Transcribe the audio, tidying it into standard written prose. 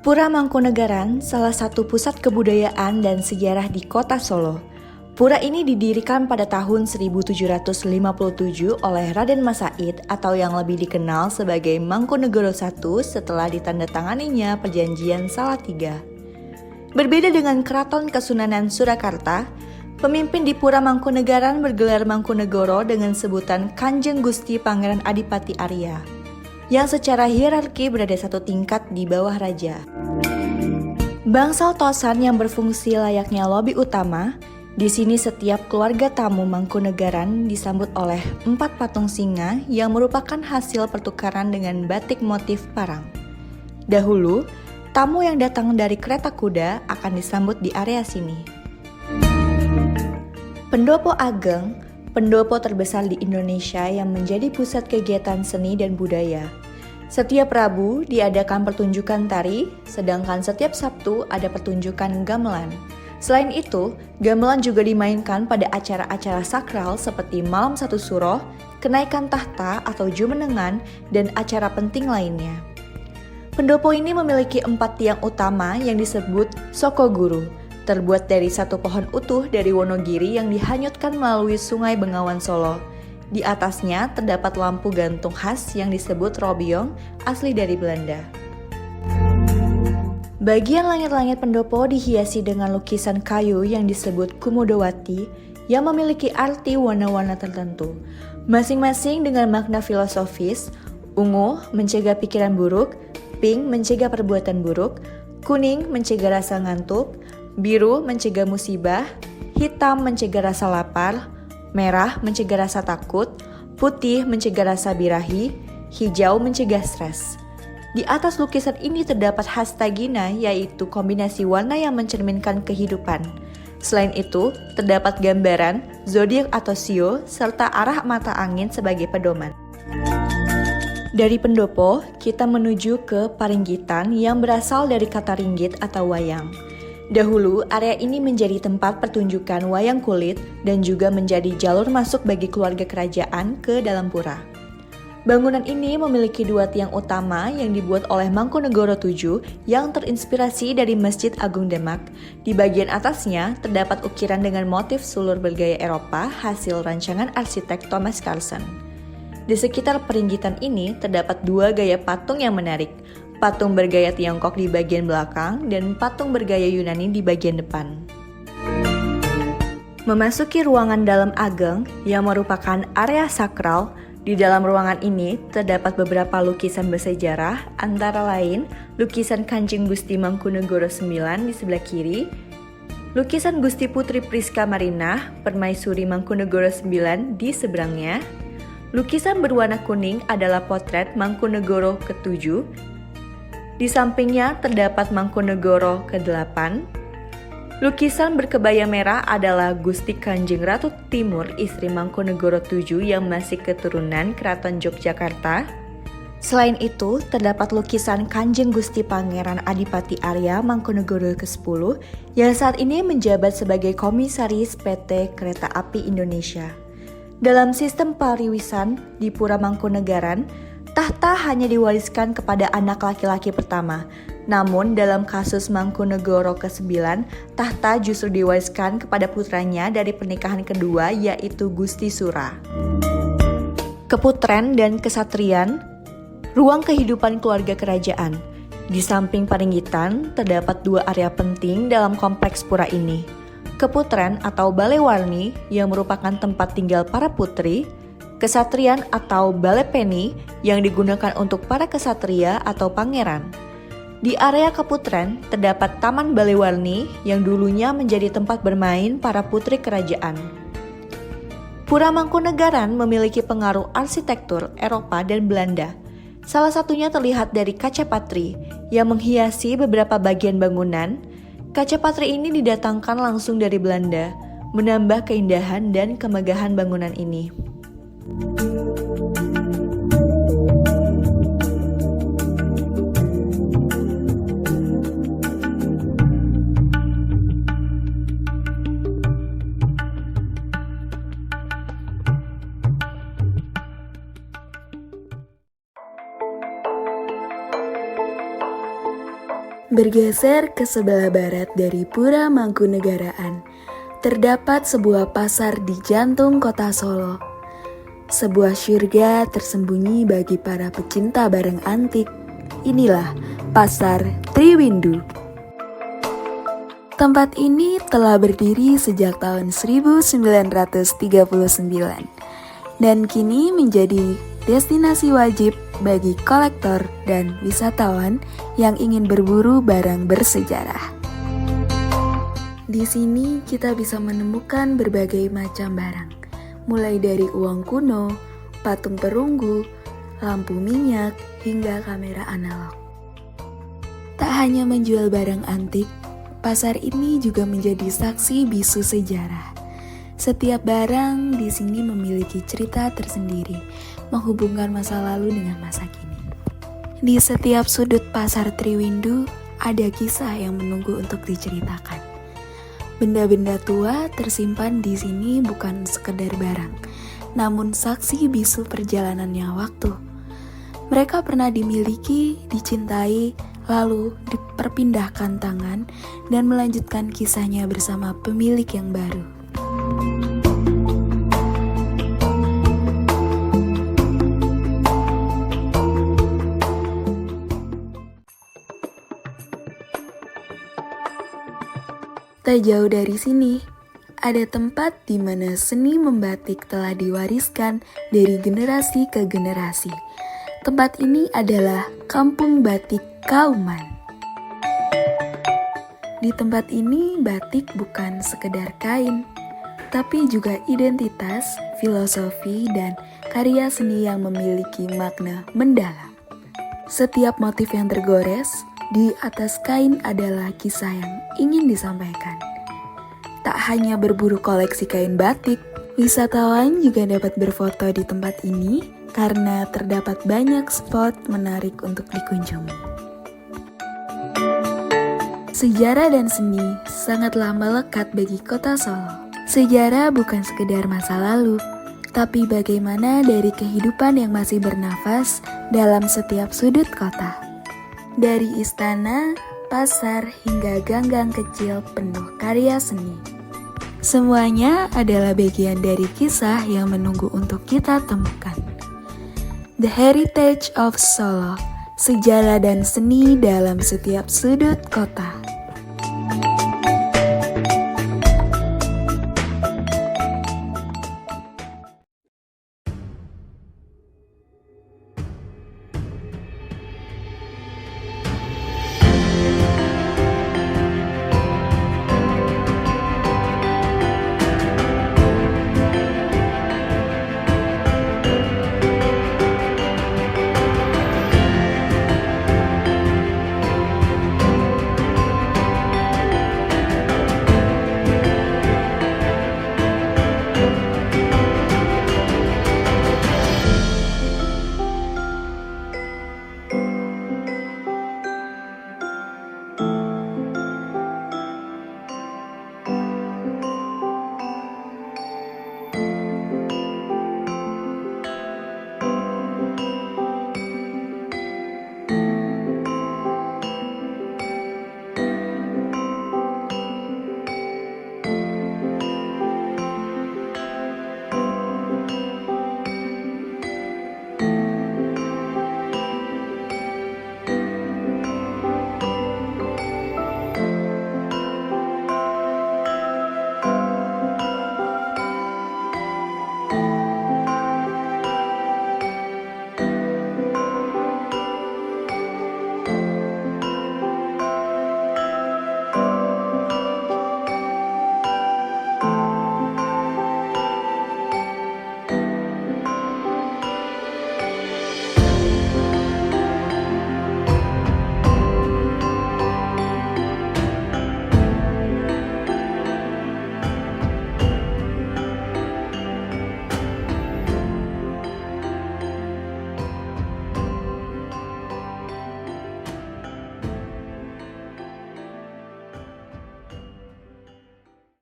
Pura Mangkunegaran, salah satu pusat kebudayaan dan sejarah di kota Solo. Pura ini didirikan pada tahun 1757 oleh Raden Mas Said atau yang lebih dikenal sebagai Mangkunegoro I setelah ditandatanganinya Perjanjian Salatiga. Berbeda dengan Keraton Kesunanan Surakarta, pemimpin di Pura Mangkunegaran bergelar Mangkunegoro dengan sebutan Kanjeng Gusti Pangeran Adipati Arya, yang secara hierarki berada satu tingkat di bawah raja. Bangsal Tosan yang berfungsi layaknya lobi utama. Di sini setiap keluarga tamu Mangkunegaran disambut oleh 4 patung singa yang merupakan hasil pertukaran dengan batik motif parang. Dahulu, tamu yang datang dari kereta kuda akan disambut di area sini. Pendopo Ageng, pendopo terbesar di Indonesia yang menjadi pusat kegiatan seni dan budaya. Setiap Rabu diadakan pertunjukan tari, sedangkan setiap Sabtu ada pertunjukan gamelan. Selain itu, gamelan juga dimainkan pada acara-acara sakral seperti Malam Satu Suro, Kenaikan Tahta atau Jumenengan, dan acara penting lainnya. Pendopo ini memiliki 4 tiang utama yang disebut Sokoguru, terbuat dari satu pohon utuh dari Wonogiri yang dihanyutkan melalui Sungai Bengawan Solo. Di atasnya terdapat lampu gantung khas yang disebut robyong, asli dari Belanda. Bagian langit-langit pendopo dihiasi dengan lukisan kayu yang disebut kumudowati yang memiliki arti warna-warna tertentu, masing-masing dengan makna filosofis. Ungu mencegah pikiran buruk, pink mencegah perbuatan buruk, kuning mencegah rasa ngantuk, biru mencegah musibah, hitam mencegah rasa lapar, merah mencegah rasa takut, putih mencegah rasa birahi, hijau mencegah stres. Di atas lukisan ini terdapat hastagina, yaitu kombinasi warna yang mencerminkan kehidupan. Selain itu, terdapat gambaran, zodiak atau shio, serta arah mata angin sebagai pedoman. Dari pendopo, kita menuju ke Paringgitan yang berasal dari kata ringgit atau wayang. Dahulu, area ini menjadi tempat pertunjukan wayang kulit dan juga menjadi jalur masuk bagi keluarga kerajaan ke dalam pura. Bangunan ini memiliki 2 tiang utama yang dibuat oleh Mangkunegoro VII yang terinspirasi dari Masjid Agung Demak. Di bagian atasnya terdapat ukiran dengan motif sulur bergaya Eropa hasil rancangan arsitek Thomas Carlsen. Di sekitar Peringgitan ini terdapat 2 gaya patung yang menarik, patung bergaya Tiongkok di bagian belakang dan patung bergaya Yunani di bagian depan. Memasuki ruangan dalam Ageng yang merupakan area sakral. Di dalam ruangan ini terdapat beberapa lukisan bersejarah, antara lain lukisan Kanjeng Gusti Mangkunegoro IX di sebelah kiri, lukisan Gusti Putri Priska Marinah, Permaisuri Mangkunegoro IX di seberangnya, lukisan berwarna kuning adalah potret Mangkunegoro ke-7, di sampingnya terdapat Mangkunegoro ke-8, lukisan berkebaya merah adalah Gusti Kanjeng Ratu Timur, istri Mangkunegoro VII yang masih keturunan Keraton Yogyakarta. Selain itu, terdapat lukisan Kanjeng Gusti Pangeran Adipati Arya Mangkunegoro ke-10 yang saat ini menjabat sebagai Komisaris PT Kereta Api Indonesia. Dalam sistem pariwisan di Pura Mangkunegaran, tahta hanya diwariskan kepada anak laki-laki pertama. Namun dalam kasus Mangkunegoro ke-9, tahta justru diwariskan kepada putranya dari pernikahan kedua, yaitu Gusti Sura. Keputren dan kesatrian, ruang kehidupan keluarga kerajaan. Di samping Paringgitan, terdapat 2 area penting dalam kompleks pura ini. Keputren atau Balewarni yang merupakan tempat tinggal para putri, kesatrian atau Balepeni yang digunakan untuk para kesatria atau pangeran. Di area Keputren terdapat Taman Balewarni yang dulunya menjadi tempat bermain para putri kerajaan. Pura Mangkunegaran memiliki pengaruh arsitektur Eropa dan Belanda. Salah satunya terlihat dari kaca patri yang menghiasi beberapa bagian bangunan. Kaca patri ini didatangkan langsung dari Belanda, menambah keindahan dan kemegahan bangunan ini. Bergeser ke sebelah barat dari Pura Mangkunegaraan, terdapat sebuah pasar di jantung kota Solo. Sebuah surga tersembunyi bagi para pecinta barang antik. Inilah Pasar Triwindu. Tempat ini telah berdiri sejak tahun 1939 dan kini menjadi destinasi wajib bagi kolektor dan wisatawan yang ingin berburu barang bersejarah. Di sini kita bisa menemukan berbagai macam barang, mulai dari uang kuno, patung perunggu, lampu minyak, hingga kamera analog. Tak hanya menjual barang antik, pasar ini juga menjadi saksi bisu sejarah. Setiap barang di sini memiliki cerita tersendiri, menghubungkan masa lalu dengan masa kini. Di setiap sudut pasar Triwindu, ada kisah yang menunggu untuk diceritakan. Benda-benda tua tersimpan di sini bukan sekedar barang, namun saksi bisu perjalanannya waktu. Mereka pernah dimiliki, dicintai, lalu diperpindahkan tangan dan melanjutkan kisahnya bersama pemilik yang baru. Tak jauh dari sini, ada tempat di mana seni membatik telah diwariskan dari generasi ke generasi. Tempat ini adalah Kampung Batik Kauman. Di tempat ini, batik bukan sekedar kain, tapi juga identitas, filosofi, dan karya seni yang memiliki makna mendalam. Setiap motif yang tergores di atas kain adalah kisah yang ingin disampaikan. Tak hanya berburu koleksi kain batik, wisatawan juga dapat berfoto di tempat ini karena terdapat banyak spot menarik untuk dikunjungi. Sejarah dan seni sangatlah melekat bagi kota Solo. Sejarah bukan sekedar masa lalu, tapi bagaimana dari kehidupan yang masih bernafas dalam setiap sudut kota. Dari istana, pasar, hingga gang-gang kecil penuh karya seni. Semuanya adalah bagian dari kisah yang menunggu untuk kita temukan. The Heritage of Solo, sejarah dan seni dalam setiap sudut kota.